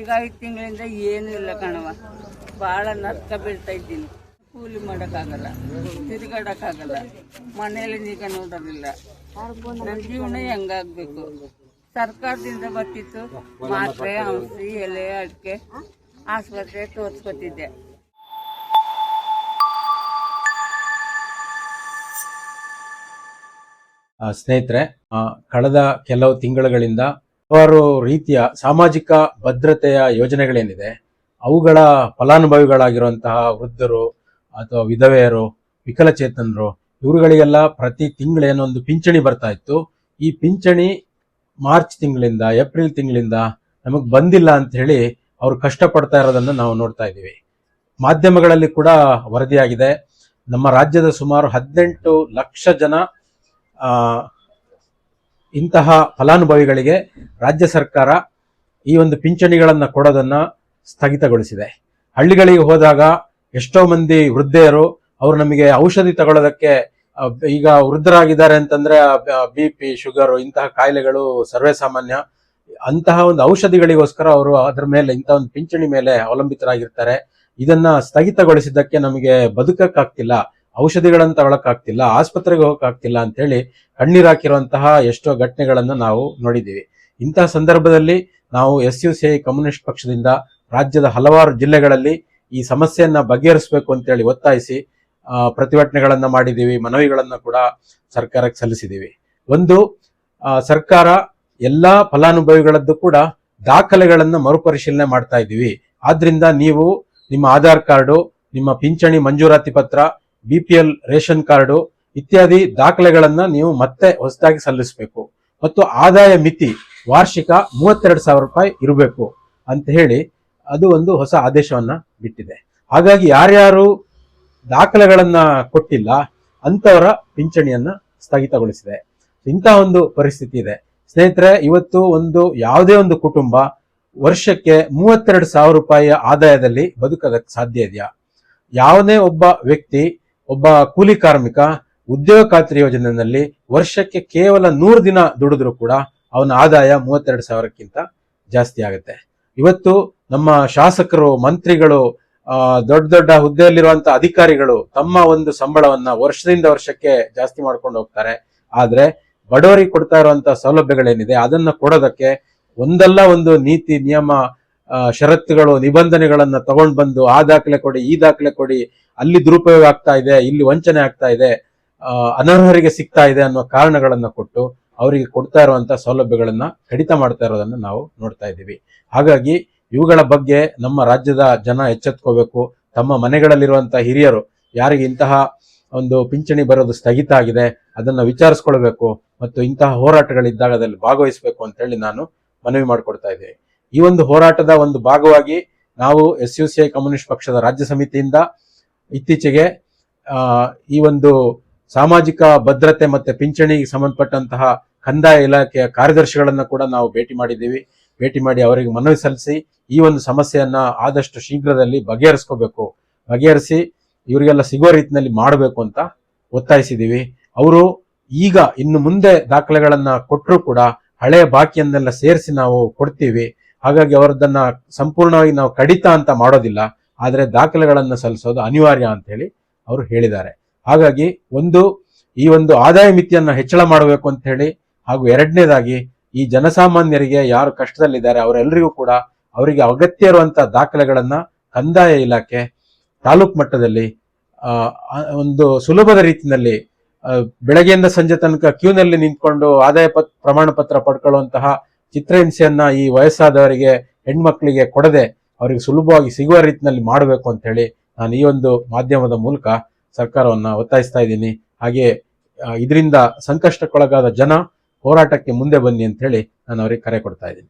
ಈಗ 5 ತಿಂಗಳಿಂದ ಏನೂ ಇಲ್ಲ ಕಣವ. ಭಾಳ ನರ್ಕ ಬೀಳ್ತಾ ಇದ್ದೀನಿ. ಕೂಲಿ ಮಾಡೋಕ್ಕಾಗಲ್ಲ, ತಿರುಗಾಡೋಕ್ಕಾಗಲ್ಲ, ಮನೆಯಲ್ಲಿ ಈಗ ನೋಡೋದಿಲ್ಲ. ನನ್ನ ಜೀವನ ಹೆಂಗಾಗಬೇಕು? ಸರ್ಕಾರದಿಂದ ಬರ್ತಿತ್ತು ಮಾತ್ರೆ, ಔಷಧಿ, ಎಲೆ, ಅಡಿಕೆ, ಆಸ್ಪತ್ರೆ ತೋರಿಸ್ಕೊತಿದ್ದೆ. ಸ್ನೇಹಿತರೆ, ಕಳೆದ ಕೆಲವು ತಿಂಗಳುಗಳಿಂದ ಹಲವಾರು ರೀತಿಯ ಸಾಮಾಜಿಕ ಭದ್ರತೆಯ ಯೋಜನೆಗಳೇನಿದೆ ಅವುಗಳ ಫಲಾನುಭವಿಗಳಾಗಿರುವಂತಹ ವೃದ್ಧರು ಅಥವಾ ವಿಧವೆಯರು, ವಿಕಲಚೇತನರು, ಇವರುಗಳಿಗೆಲ್ಲ ಪ್ರತಿ ತಿಂಗಳೇನೋ ಒಂದು ಪಿಂಚಣಿ ಬರ್ತಾ ಇತ್ತು. ಈ ಪಿಂಚಣಿ ಮಾರ್ಚ್ ತಿಂಗಳಿಂದ, ಏಪ್ರಿಲ್ ತಿಂಗಳಿಂದ ನಮಗೆ ಬಂದಿಲ್ಲ ಅಂತ ಹೇಳಿ ಅವರು ಕಷ್ಟಪಡ್ತಾ ಇರೋದನ್ನು ನಾವು ನೋಡ್ತಾ ಇದ್ದೀವಿ. ಮಾಧ್ಯಮಗಳಲ್ಲಿ ಕೂಡ ವರದಿಯಾಗಿದೆ. ನಮ್ಮ ರಾಜ್ಯದ ಸುಮಾರು 18 ಲಕ್ಷ ಜನ ಇಂತಹ ಫಲಾನುಭವಿಗಳಿಗೆ ರಾಜ್ಯ ಸರ್ಕಾರ ಈ ಒಂದು ಪಿಂಚಣಿಗಳನ್ನು ಕೊಡೋದನ್ನ ಸ್ಥಗಿತಗೊಳಿಸಿದೆ. ಹಳ್ಳಿಗಳಿಗೆ ಹೋದಾಗ ಎಷ್ಟೋ ಮಂದಿ ವೃದ್ಧೆಯರು ಅವರು ನಮಗೆ ಔಷಧಿ ತಗೊಳ್ಳೋದಕ್ಕೆ, ಈಗ ವೃದ್ಧರಾಗಿದ್ದಾರೆ ಅಂತಂದ್ರೆ BP, ಶುಗರ್ ಇಂತಹ ಕಾಯಿಲೆಗಳು ಸರ್ವೇ ಸಾಮಾನ್ಯ. ಅಂತಹ ಒಂದು ಔಷಧಿಗಳಿಗೋಸ್ಕರ ಅವರು ಅದರ ಮೇಲೆ, ಇಂತಹ ಒಂದು ಪಿಂಚಣಿ ಮೇಲೆ ಅವಲಂಬಿತರಾಗಿರ್ತಾರೆ. ಇದನ್ನ ಸ್ಥಗಿತಗೊಳಿಸಿದ್ದಕ್ಕೆ ನಮಗೆ ಬದುಕಕ್ಕಾಗ್ತಿಲ್ಲ, ಔಷಧಿಗಳನ್ನು ತಗೊಳಕ್ಕಾಗ್ತಿಲ್ಲ, ಆಸ್ಪತ್ರೆಗೆ ಹೋಗಕ್ಕಾಗ್ತಿಲ್ಲ ಅಂತ ಹೇಳಿ ಕಣ್ಣೀರಾಕಿರುವಂತಹ ಎಷ್ಟೋ ಘಟನೆಗಳನ್ನು ನಾವು ನೋಡಿದ್ದೀವಿ. ಇಂತಹ ಸಂದರ್ಭದಲ್ಲಿ ನಾವು SUCI ಕಮ್ಯುನಿಸ್ಟ್ ಪಕ್ಷದಿಂದ ರಾಜ್ಯದ ಹಲವಾರು ಜಿಲ್ಲೆಗಳಲ್ಲಿ ಈ ಸಮಸ್ಯೆಯನ್ನ ಬಗೆಹರಿಸಬೇಕು ಅಂತೇಳಿ ಒತ್ತಾಯಿಸಿ ಪ್ರತಿಭಟನೆಗಳನ್ನ ಮಾಡಿದ್ದೀವಿ, ಮನವಿಗಳನ್ನ ಕೂಡ ಸರ್ಕಾರಕ್ಕೆ ಸಲ್ಲಿಸಿದ್ದೀವಿ. ಒಂದು, ಸರ್ಕಾರ ಎಲ್ಲಾ ಫಲಾನುಭವಿಗಳದ್ದು ಕೂಡ ದಾಖಲೆಗಳನ್ನ ಮರುಪರಿಶೀಲನೆ ಮಾಡ್ತಾ ಇದ್ದೀವಿ. ಆದ್ರಿಂದ ನೀವು ನಿಮ್ಮ ಆಧಾರ್ ಕಾರ್ಡು, ನಿಮ್ಮ ಪಿಂಚಣಿ ಮಂಜೂರಾತಿ ಪತ್ರ, BPL ರೇಷನ್ ಕಾರ್ಡು ಇತ್ಯಾದಿ ದಾಖಲೆಗಳನ್ನ ನೀವು ಮತ್ತೆ ಹೊಸದಾಗಿ ಸಲ್ಲಿಸಬೇಕು. ಮತ್ತು ಆದಾಯ ಮಿತಿ ವಾರ್ಷಿಕ 32,000 ರೂಪಾಯಿ ಇರಬೇಕು ಅಂತ ಹೇಳಿ ಅದು ಒಂದು ಹೊಸ ಆದೇಶವನ್ನ ಬಿಟ್ಟಿದೆ. ಹಾಗಾಗಿ ಯಾರ್ಯಾರು ದಾಖಲೆಗಳನ್ನ ಕೊಟ್ಟಿಲ್ಲ ಅಂತವರ ಪಿಂಚಣಿಯನ್ನ ಸ್ಥಗಿತಗೊಳಿಸಿದೆ. ಇಂತಹ ಒಂದು ಪರಿಸ್ಥಿತಿ ಇದೆ. ಸ್ನೇಹಿತರೆ, ಇವತ್ತು ಯಾವುದೇ ಒಂದು ಕುಟುಂಬ ವರ್ಷಕ್ಕೆ 32,000 ರೂಪಾಯಿಯ ಆದಾಯದಲ್ಲಿ ಬದುಕೋದಕ್ಕೆ ಸಾಧ್ಯ ಇದೆಯಾ? ಯಾವುದೇ ಒಬ್ಬ ವ್ಯಕ್ತಿ, ಒಬ್ಬ ಕೂಲಿ ಕಾರ್ಮಿಕ ಉದ್ಯೋಗ ಖಾತ್ರಿ ಯೋಜನೆಯಲ್ಲಿ ವರ್ಷಕ್ಕೆ ಕೇವಲ 100 ದಿನ ದುಡಿದ್ರು ಕೂಡ ಅವನ ಆದಾಯ 32,000ಕ್ಕಿಂತ ಜಾಸ್ತಿ ಆಗುತ್ತೆ. ಇವತ್ತು ನಮ್ಮ ಶಾಸಕರು, ಮಂತ್ರಿಗಳು, ದೊಡ್ಡ ದೊಡ್ಡ ಹುದ್ದೆಯಲ್ಲಿರುವಂತಹ ಅಧಿಕಾರಿಗಳು ತಮ್ಮ ಒಂದು ಸಂಬಳವನ್ನ ವರ್ಷದಿಂದ ವರ್ಷಕ್ಕೆ ಜಾಸ್ತಿ ಮಾಡ್ಕೊಂಡು ಹೋಗ್ತಾರೆ. ಆದ್ರೆ ಬಡವರಿಗೆ ಕೊಡ್ತಾ ಇರುವಂತಹ ಸೌಲಭ್ಯಗಳೇನಿದೆ ಅದನ್ನ ಕೊಡೋದಕ್ಕೆ ಒಂದಲ್ಲ ಒಂದು ನೀತಿ, ನಿಯಮ, ಷರತ್ತುಗಳು, ನಿಬಂಧನೆಗಳನ್ನ ತಗೊಂಡು ಬಂದು ಆ ದಾಖಲೆ ಕೊಡಿ, ಈ ದಾಖಲೆ ಕೊಡಿ, ಅಲ್ಲಿ ದುರುಪಯೋಗ ಆಗ್ತಾ ಇದೆ, ಇಲ್ಲಿ ವಂಚನೆ ಆಗ್ತಾ ಇದೆ, ಅನರ್ಹರಿಗೆ ಸಿಗ್ತಾ ಇದೆ ಅನ್ನೋ ಕಾರಣಗಳನ್ನ ಕೊಟ್ಟು ಅವರಿಗೆ ಕೊಡ್ತಾ ಇರುವಂತಹ ಸೌಲಭ್ಯಗಳನ್ನ ಕಡಿತ ಮಾಡ್ತಾ ಇರೋದನ್ನ ನಾವು ನೋಡ್ತಾ ಇದ್ದೀವಿ. ಹಾಗಾಗಿ ಇವುಗಳ ಬಗ್ಗೆ ನಮ್ಮ ರಾಜ್ಯದ ಜನ ಎಚ್ಚೆತ್ಕೋಬೇಕು. ತಮ್ಮ ಮನೆಗಳಲ್ಲಿರುವಂತಹ ಹಿರಿಯರು ಯಾರಿಗೆ ಇಂತಹ ಒಂದು ಪಿಂಚಣಿ ಬರೋದು ಸ್ಥಗಿತ ಆಗಿದೆ ಅದನ್ನ ವಿಚಾರಿಸ್ಕೊಳ್ಬೇಕು ಮತ್ತು ಇಂತಹ ಹೋರಾಟಗಳಿದ್ದಾಗ ಅದರಲ್ಲಿ ಭಾಗವಹಿಸಬೇಕು ಅಂತ ಹೇಳಿ ನಾನು ಮನವಿ ಮಾಡಿಕೊಡ್ತಾ ಇದ್ದೇವೆ. ಈ ಒಂದು ಹೋರಾಟದ ಒಂದು ಭಾಗವಾಗಿ ನಾವು SUCI ಕಮ್ಯುನಿಸ್ಟ್ ಪಕ್ಷದ ರಾಜ್ಯ ಸಮಿತಿಯಿಂದ ಇತ್ತೀಚೆಗೆ ಈ ಒಂದು ಸಾಮಾಜಿಕ ಭದ್ರತೆ ಮತ್ತೆ ಪಿಂಚಣಿಗೆ ಸಂಬಂಧಪಟ್ಟಂತಹ ಕಂದಾಯ ಇಲಾಖೆಯ ಕಾರ್ಯದರ್ಶಿಗಳನ್ನ ಕೂಡ ನಾವು ಭೇಟಿ ಮಾಡಿದ್ದೀವಿ. ಭೇಟಿ ಮಾಡಿ ಅವರಿಗೆ ಮನವಿ ಸಲ್ಲಿಸಿ ಈ ಒಂದು ಸಮಸ್ಯೆಯನ್ನ ಆದಷ್ಟು ಶೀಘ್ರದಲ್ಲಿ ಬಗೆಹರಿಸಿ ಇವರಿಗೆಲ್ಲ ಸಿಗೋ ರೀತಿಯಲ್ಲಿ ಮಾಡಬೇಕು ಅಂತ ಒತ್ತಾಯಿಸಿದ್ದೀವಿ. ಅವರು ಈಗ ಇನ್ನು ಮುಂದೆ ದಾಖಲೆಗಳನ್ನ ಕೊಟ್ಟರು ಕೂಡ ಹಳೆಯ ಬಾಕಿಯನ್ನೆಲ್ಲ ಸೇರಿಸಿ ನಾವು ಕೊಡ್ತೀವಿ. ಹಾಗಾಗಿ ಅವರದನ್ನ ಸಂಪೂರ್ಣವಾಗಿ ನಾವು ಕಡಿತ ಅಂತ ಮಾಡೋದಿಲ್ಲ, ಆದ್ರೆ ದಾಖಲೆಗಳನ್ನ ಸಲ್ಲಿಸೋದು ಅನಿವಾರ್ಯ ಅಂತ ಹೇಳಿ ಅವರು ಹೇಳಿದ್ದಾರೆ. ಹಾಗಾಗಿ ಈ ಒಂದು ಆದಾಯ ಮಿತಿಯನ್ನ ಹೆಚ್ಚಳ ಮಾಡಬೇಕು ಅಂತ ಹೇಳಿ, ಹಾಗೂ ಎರಡನೇದಾಗಿ ಈ ಜನಸಾಮಾನ್ಯರಿಗೆ ಯಾರು ಕಷ್ಟದಲ್ಲಿದ್ದಾರೆ ಅವರೆಲ್ಲರಿಗೂ ಕೂಡ ಅವರಿಗೆ ಅಗತ್ಯ ಇರುವಂತಹ ದಾಖಲೆಗಳನ್ನ ಕಂದಾಯ ಇಲಾಖೆ ತಾಲೂಕು ಮಟ್ಟದಲ್ಲಿ ಒಂದು ಸುಲಭದ ರೀತಿಯಲ್ಲಿ ಬೆಳಗ್ಗೆಯಿಂದ ಸಂಜೆ ತನಕ ಕ್ಯೂನಲ್ಲಿ ನಿಂತ್ಕೊಂಡು ಆದಾಯ ಪ್ರಮಾಣ ಪತ್ರ ಪಡ್ಕೊಳ್ಳುವಂತಹ ಚಿತ್ರಹಿಂಸೆಯನ್ನ ಈ ವಯಸ್ಸಾದವರಿಗೆ, ಹೆಣ್ಮಕ್ಳಿಗೆ ಕೊಡದೆ ಅವರಿಗೆ ಸುಲಭವಾಗಿ ಸಿಗುವ ರೀತಿಯಲ್ಲಿ ಮಾಡಬೇಕು ಅಂತ ಹೇಳಿ ನಾನು ಈ ಒಂದು ಮಾಧ್ಯಮದ ಮೂಲಕ ಸರ್ಕಾರವನ್ನ ಒತ್ತಾಯಿಸ್ತಾ ಇದ್ದೀನಿ. ಹಾಗೆ ಇದರಿಂದ ಸಂಕಷ್ಟಕ್ಕೊಳಗಾದ ಜನ ಹೋರಾಟಕ್ಕೆ ಮುಂದೆ ಬನ್ನಿ ಅಂತ ಹೇಳಿ ನಾನು ಅವರಿಗೆ ಕರೆ ಕೊಡ್ತಾ ಇದ್ದೀನಿ.